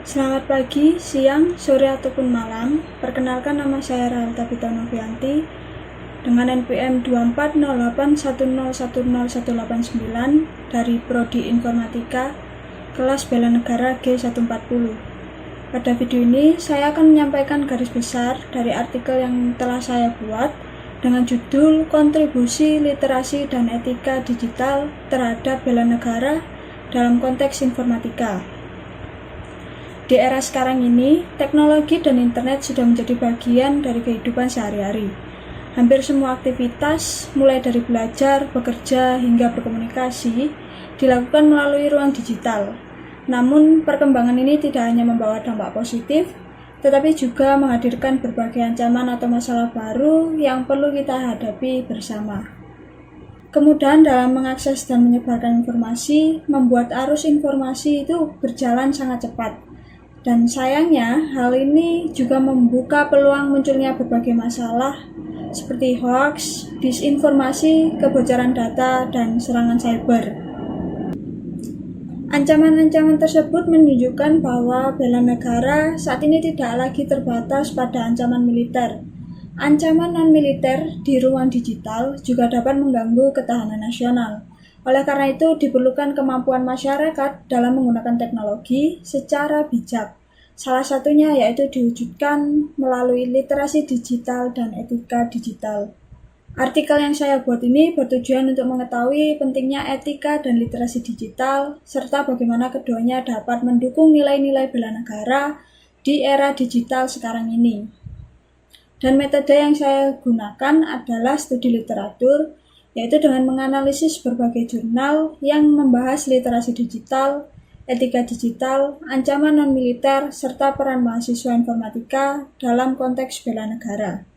Selamat pagi, siang, sore, ataupun malam. Perkenalkan, nama saya Rahelta Pita Novianti dengan NPM 240810101089 dari Prodi Informatika kelas Bela Negara G140. Pada video ini saya akan menyampaikan garis besar dari artikel yang telah saya buat dengan judul Kontribusi Literasi dan Etika Digital Terhadap Bela Negara dalam Konteks Informatika. Di era sekarang ini, teknologi dan internet sudah menjadi bagian dari kehidupan sehari-hari. Hampir semua aktivitas, mulai dari belajar, bekerja, hingga berkomunikasi, dilakukan melalui ruang digital. Namun, perkembangan ini tidak hanya membawa dampak positif, tetapi juga menghadirkan berbagai ancaman atau masalah baru yang perlu kita hadapi bersama. Kemudahan dalam mengakses dan menyebarkan informasi membuat arus informasi itu berjalan sangat cepat. Dan sayangnya, hal ini juga membuka peluang munculnya berbagai masalah seperti hoax, disinformasi, kebocoran data, dan serangan cyber. Ancaman-ancaman tersebut menunjukkan bahwa bela negara saat ini tidak lagi terbatas pada ancaman militer. Ancaman non-militer di ruang digital juga dapat mengganggu ketahanan nasional. Oleh karena itu, diperlukan kemampuan masyarakat dalam menggunakan teknologi secara bijak. Salah satunya yaitu diwujudkan melalui literasi digital dan etika digital. Artikel yang saya buat ini bertujuan untuk mengetahui pentingnya etika dan literasi digital, serta bagaimana keduanya dapat mendukung nilai-nilai bela negara di era digital sekarang ini. Dan metode yang saya gunakan adalah studi literatur, yaitu dengan menganalisis berbagai jurnal yang membahas literasi digital, etika digital, ancaman non-militer, serta peran mahasiswa informatika dalam konteks bela negara.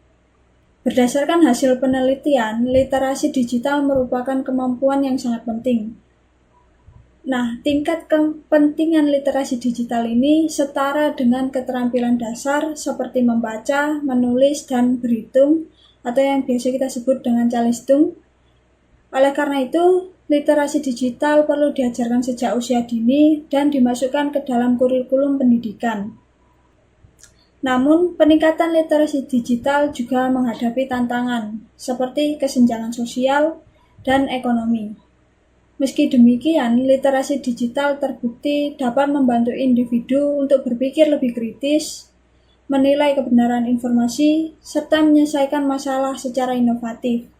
Berdasarkan hasil penelitian, literasi digital merupakan kemampuan yang sangat penting. Nah, tingkat kepentingan literasi digital ini setara dengan keterampilan dasar seperti membaca, menulis, dan berhitung, atau yang biasa kita sebut dengan calistung. Oleh karena itu, literasi digital perlu diajarkan sejak usia dini dan dimasukkan ke dalam kurikulum pendidikan. Namun, peningkatan literasi digital juga menghadapi tantangan, seperti kesenjangan sosial dan ekonomi. Meski demikian, literasi digital terbukti dapat membantu individu untuk berpikir lebih kritis, menilai kebenaran informasi, serta menyelesaikan masalah secara inovatif.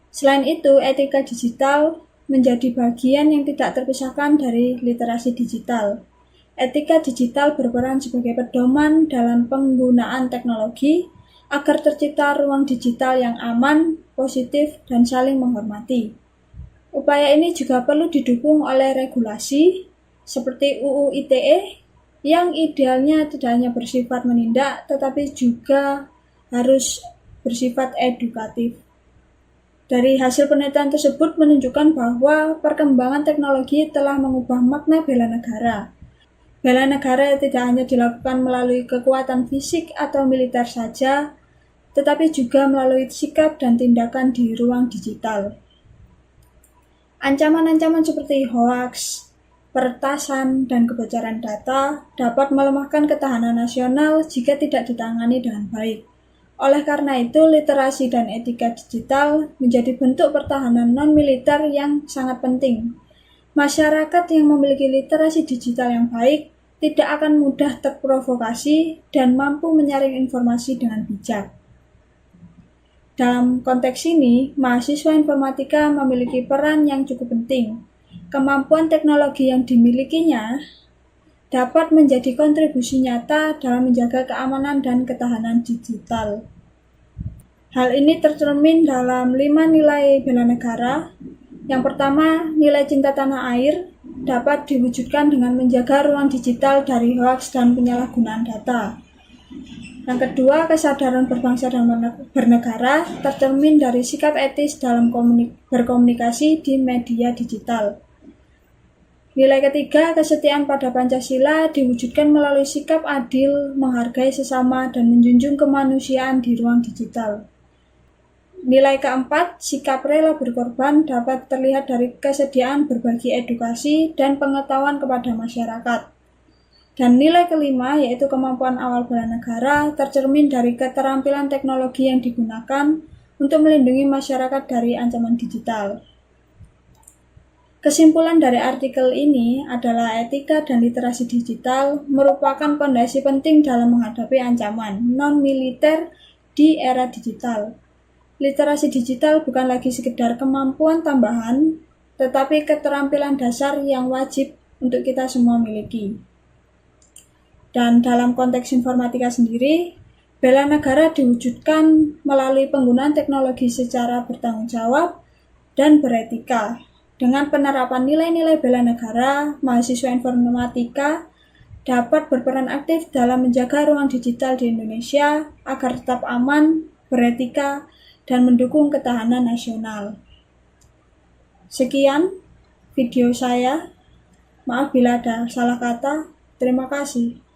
Selain itu, etika digital menjadi bagian yang tidak terpisahkan dari literasi digital. Etika digital berperan sebagai pedoman dalam penggunaan teknologi agar tercipta ruang digital yang aman, positif, dan saling menghormati. Upaya ini juga perlu didukung oleh regulasi seperti UU ITE yang idealnya tidak hanya bersifat menindak tetapi juga harus bersifat edukatif. Dari hasil penelitian tersebut menunjukkan bahwa perkembangan teknologi telah mengubah makna bela negara. Bela negara tidak hanya dilakukan melalui kekuatan fisik atau militer saja, tetapi juga melalui sikap dan tindakan di ruang digital. Ancaman-ancaman seperti hoaks, peretasan, dan kebocoran data dapat melemahkan ketahanan nasional jika tidak ditangani dengan baik. Oleh karena itu, literasi dan etika digital menjadi bentuk pertahanan non-militer yang sangat penting. Masyarakat yang memiliki literasi digital yang baik tidak akan mudah terprovokasi dan mampu menyaring informasi dengan bijak. Dalam konteks ini, mahasiswa informatika memiliki peran yang cukup penting. Kemampuan teknologi yang dimilikinya dapat menjadi kontribusi nyata dalam menjaga keamanan dan ketahanan digital. Hal ini tercermin dalam 5 nilai bela negara. Yang pertama, nilai cinta tanah air dapat diwujudkan dengan menjaga ruang digital dari hoaks dan penyalahgunaan data. Yang kedua, kesadaran berbangsa dan bernegara tercermin dari sikap etis dalam berkomunikasi di media digital. Nilai ketiga, kesetiaan pada Pancasila diwujudkan melalui sikap adil, menghargai sesama, dan menjunjung kemanusiaan di ruang digital. Nilai keempat, sikap rela berkorban dapat terlihat dari kesediaan berbagi edukasi dan pengetahuan kepada masyarakat. Dan nilai kelima, yaitu kemampuan awal bela negara, tercermin dari keterampilan teknologi yang digunakan untuk melindungi masyarakat dari ancaman digital. Kesimpulan dari artikel ini adalah etika dan literasi digital merupakan fondasi penting dalam menghadapi ancaman non-militer di era digital. Literasi digital bukan lagi sekedar kemampuan tambahan, tetapi keterampilan dasar yang wajib untuk kita semua miliki. Dan dalam konteks informatika sendiri, bela negara diwujudkan melalui penggunaan teknologi secara bertanggung jawab dan beretika. Dengan penerapan nilai-nilai bela negara, mahasiswa informatika dapat berperan aktif dalam menjaga ruang digital di Indonesia agar tetap aman, beretika, dan mendukung ketahanan nasional. Sekian video saya. Maaf bila ada salah kata. Terima kasih.